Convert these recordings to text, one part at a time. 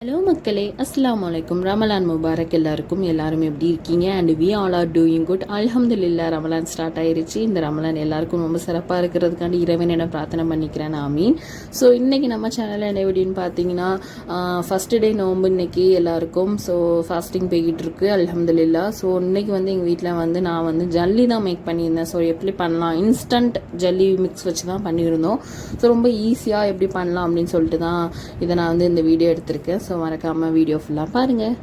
Hello மக்களே, அஸ்ஸலாமு அலைக்கும். ரமலான் முபாரக். எல்லாரும் எப்படி இருக்கீங்க? And we all are doing good. அல்ஹம்துலில்லாஹ். ரமலான் ஸ்டார்ட் ஆயிருச்சு. இந்த ரமலான் எல்லாருக்கும் ரொம்ப சிறப்பாக இருக்கிறதுக்காண்டி இறைவன் என்ன பிரார்த்தனை பண்ணிக்கிறேன், ஆமீன். ஸோ இன்றைக்கி நம்ம சேனலில் என்ன எப்படின்னு பார்த்தீங்கன்னா, ஃபஸ்ட்டு டே நோம்பு இன்னைக்கு எல்லாருக்கும். ஸோ ஃபாஸ்டிங் போய்கிட்டு இருக்கு, அல்ஹம்துலில்லாஹ். ஸோ இன்னைக்கு எங்கள் வீட்டில் நான் ஜல்லி தான் மேக் பண்ணியிருந்தேன். ஸோ எப்படி பண்ணலாம், இன்ஸ்டன்ட் ஜல்லி மிக்ஸ் வச்சு தான் பண்ணியிருந்தோம். ஸோ ரொம்ப ஈஸியாக எப்படி பண்ணலாம் அப்படின்னு சொல்லிட்டு தான் இதை நான் இந்த வீடியோ எடுத்திருக்கேன். ஸோ மறக்காமல் வீடியோ ஃபுல்லாக பாருங்கள்.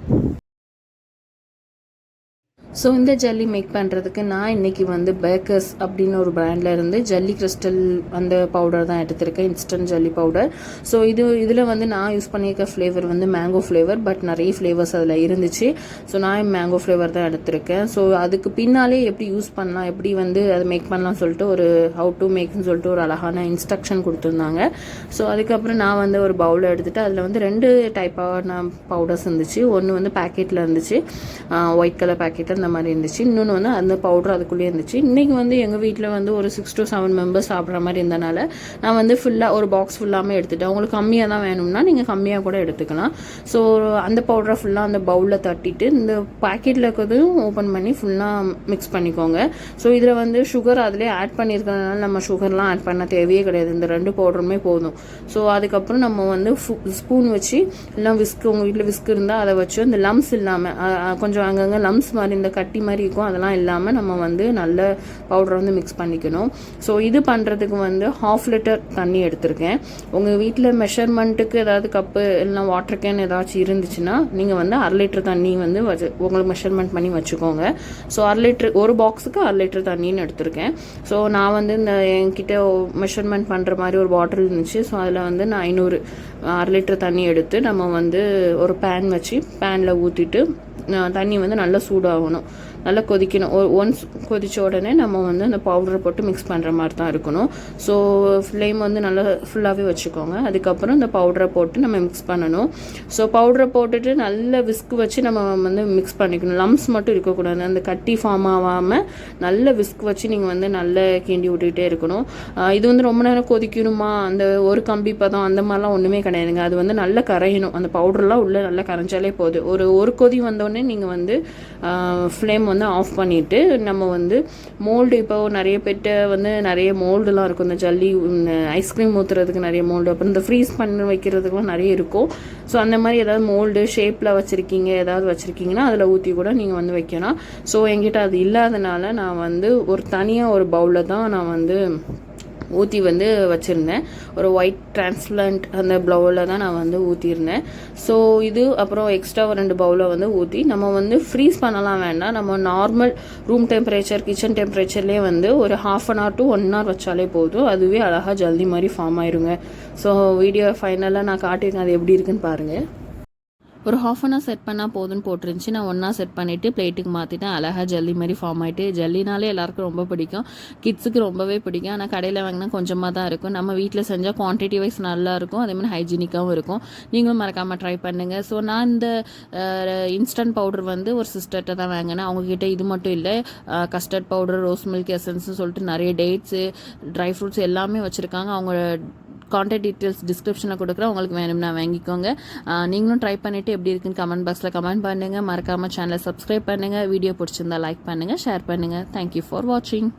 ஸோ இந்த ஜல்லி மேக் பண்ணுறதுக்கு நான் இன்றைக்கி பேக்கர்ஸ் அப்படின்னு ஒரு பிராண்டில் இருந்து ஜல்லி கிறிஸ்டல் அந்த பவுடர் தான் எடுத்திருக்கேன், இன்ஸ்டன்ட் ஜல்லி பவுடர். ஸோ இதில் நான் யூஸ் பண்ணியிருக்க ஃப்ளேவர் மேங்கோ ஃப்ளேவர். பட் நிறைய ஃப்ளேவர்ஸ் அதில் இருந்துச்சு. ஸோ நான் மேங்கோ ஃப்ளேவர் தான் எடுத்திருக்கேன். ஸோ அதுக்கு பின்னாலே எப்படி யூஸ் பண்ணலாம், எப்படி அதை மேக் பண்ணலாம் சொல்லிட்டு ஒரு ஹவு டு மேக்னு சொல்லிட்டு ஒரு அழகான இன்ஸ்ட்ரக்ஷன் கொடுத்துருந்தாங்க. ஸோ அதுக்கப்புறம் நான் ஒரு பவுலில் எடுத்துகிட்டு அதில் 2 டைப்பான பவுடர்ஸ் இருந்துச்சு. ஒன்று பேக்கெட்டில் இருந்துச்சு, ஒயிட் கலர் பேக்கெட்டில் அந்த மாதிரி இருந்துச்சு. இன்னொன்று அந்த பவுடர் அதுக்குள்ளேயே இருந்துச்சு. இன்றைக்கி எங்கள் வீட்டில் ஒரு 6 to 7 மெம்பர்ஸ் சாப்பிட்ற மாதிரி இருந்தனால நான் ஃபுல்லாக ஒரு பாக்ஸ் ஃபுல்லாமே எடுத்துட்டேன். உங்களுக்கு கம்மியாக தான் வேணும்னா நீங்கள் கம்மியாக கூட எடுத்துக்கலாம். ஸோ அந்த பவுடரை ஃபுல்லாக அந்த பவுலில் தட்டிட்டு இந்த பேக்கெட்டில் இருக்கிறதையும் ஓப்பன் பண்ணி ஃபுல்லாக மிக்ஸ் பண்ணிக்கோங்க. ஸோ இதில் சுகர் அதிலே ஆட் பண்ணியிருக்கிறதுனால நம்ம சுகர்லாம் ஆட் பண்ண தேவையே கிடையாது. இந்த 2 பவுடருமே போதும். ஸோ அதுக்கப்புறம் நம்ம ஸ்பூன் வச்சு எல்லாம் விஸ்க், உங்கள் வீட்டில் விஸ்க் இருந்தால் அதை வச்சு அந்த லம்ஸ் இல்லாமல் கொஞ்சம் அங்கங்கே லம்ஸ் மாதிரி இந்த கட்டி மாதிரி இருக்கும், அதெல்லாம் இல்லாமல் நம்ம நல்ல பவுடரை மிக்ஸ் பண்ணிக்கணும். ஸோ இது பண்ணுறதுக்கு 1/2 லிட்டர் தண்ணி எடுத்திருக்கேன். உங்கள் வீட்டில் மெஷர்மெண்ட்டுக்கு ஏதாவது கப்பு இல்லைனா வாட்டர் கேன் ஏதாச்சும் இருந்துச்சுன்னா நீங்கள் 1/2 லிட்டர் தண்ணி உங்களுக்கு மெஷர்மெண்ட் பண்ணி வச்சுக்கோங்க. ஸோ 1/2 லிட்டர், ஒரு பாக்ஸுக்கு 1/2 லிட்டர் தண்ணின்னு எடுத்திருக்கேன். ஸோ நான் இந்த என்கிட்ட மெஷர்மெண்ட் பண்ணுற மாதிரி ஒரு பாட்டில் இருந்துச்சு. ஸோ அதில் நான் 500 1/2 லிட்டர் தண்ணி எடுத்து நம்ம ஒரு பேன் வச்சு பேனில் ஊற்றிட்டு தண்ணி நல்லா சூடாகணும், நல்லா கொதிக்கணும். ஒன்ஸ் கொதித்த உடனே நம்ம அந்த பவுடரை போட்டு மிக்ஸ் பண்ணுற மாதிரி தான் இருக்கணும். ஸோ ஃப்ளேம் நல்லா ஃபுல்லாகவே வச்சுக்கோங்க. அதுக்கப்புறம் இந்த பவுடரை போட்டு நம்ம மிக்ஸ் பண்ணணும். ஸோ பவுடரை போட்டுட்டு நல்ல விஸ்க் வச்சு நம்ம மிக்ஸ் பண்ணிக்கணும். லம்ஸ் மட்டும் இருக்கக்கூடாது, அந்த கட்டி ஃபார்ம் ஆகாமல் நல்ல விஸ்க் வச்சு நீங்கள் நல்ல கிண்டி விட்டுக்கிட்டே இருக்கணும். இது ரொம்ப நேரம் கொதிக்கணுமா, அந்த ஒரு கம்பி பதம் அந்த மாதிரிலாம் ஒன்றுமே கிடையாதுங்க. அது நல்லா கரையணும். அந்த பவுடர்லாம் உள்ளே நல்லா கரைஞ்சாலே போதும். ஒரு கொதி வந்தோடனே நீங்கள் ஃப்ளேம் ஆஃப் பண்ணிவிட்டு நம்ம மோல்டு, இப்போ நிறைய பேர்ட்ட நிறைய மோல்டுலாம் இருக்கும். இந்த ஜல்லி ஐஸ்கிரீம் ஊற்றுறதுக்கு நிறைய மோல்டு, அப்புறம் இந்த ஃப்ரீஸ் பண்ணி வைக்கிறதுக்குலாம் நிறைய இருக்கும். ஸோ அந்த மாதிரி ஏதாவது மோல்டு ஷேப்பில் வச்சுருக்கீங்க, ஏதாவது வச்சுருக்கீங்கன்னா அதில் ஊற்றி கூட நீங்கள் வைக்கலாம். ஸோ என்கிட்ட அது இல்லாதனால நான் ஒரு தனியாக ஒரு பவுலில் தான் நான் ஊற்றி வச்சுருந்தேன். ஒரு ஒயிட் டிரான்ஸ்பரண்ட் அந்த பவுலில் தான் நான் ஊற்றிருந்தேன். ஸோ இது அப்புறம் எக்ஸ்ட்ரா 2 பவுலை ஊற்றி நம்ம ஃப்ரீஸ் பண்ணலாம் வேண்டாம். நம்ம நார்மல் ரூம் டெம்பரேச்சர், கிச்சன் டெம்பரேச்சர்லேயே ஒரு 1/2 hour to 1 hour வச்சாலே போதும். அதுவே அழகாக ஜல்தி மாதிரி ஃபார்ம் ஆயிருங்க. ஸோ வீடியோ ஃபைனலாக நான் காட்டியிருக்கேன், அது எப்படி இருக்குன்னு பாருங்கள். ஒரு 1/2 hour செட் பண்ணால் போதுன்னு போட்டுருந்துச்சு. நான் 1 hour செட் பண்ணிவிட்டு பிளேட்டுக்கு மாற்றிட்டேன். அழகாக ஜல்லி மாதிரி ஃபார்ம் ஆகிட்டு, ஜல்லினாலே எல்லாருக்கும் ரொம்ப பிடிக்கும், கிட்ஸுக்கு ரொம்பவே பிடிக்கும். ஆனால் கடையில் வாங்கினா கொஞ்சமாக தான் இருக்கும். நம்ம வீட்டில் செஞ்சால் குவான்டிட்டி வைஸ் நல்லாயிருக்கும், அதேமாதிரி ஹைஜீனிக்காகவும் இருக்கும். நீங்களும் மறக்காமல் ட்ரை பண்ணுங்கள். ஸோ நான் இந்த இன்ஸ்டன்ட் பவுடர் ஒரு சிஸ்டர்கிட்ட தான் வாங்கினேன். அவங்கக்கிட்ட இது மட்டும் இல்லை, கஸ்டர்ட் பவுடர், ரோஸ் மில்க் எசன்ஸ்னு சொல்லிட்டு நிறைய டேட்ஸு, ட்ரை ஃப்ரூட்ஸ் எல்லாமே வச்சுருக்காங்க. அவங்க கான்டாக்ட் டீட்டெயில்ஸ் டிஸ்கிரிப்ஷனில் கொடுக்குறேன், உங்களுக்கு வேணும்னா வாங்கிக்கோங்க. நீங்களும் ட்ரை பண்ணிவிட்டு எப்படி இருக்குன்னு கமெண்ட் பாக்ஸில் கமெண்ட் பண்ணுங்கள். மறக்காமல் சேனலை சப்ஸ்கிரைப் பண்ணுங்கள். வீடியோ பிடிச்சிருந்தா லைக் பண்ணுங்கள், ஷேர் பண்ணுங்கள். தேங்க்யூ ஃபார் வாட்சிங்.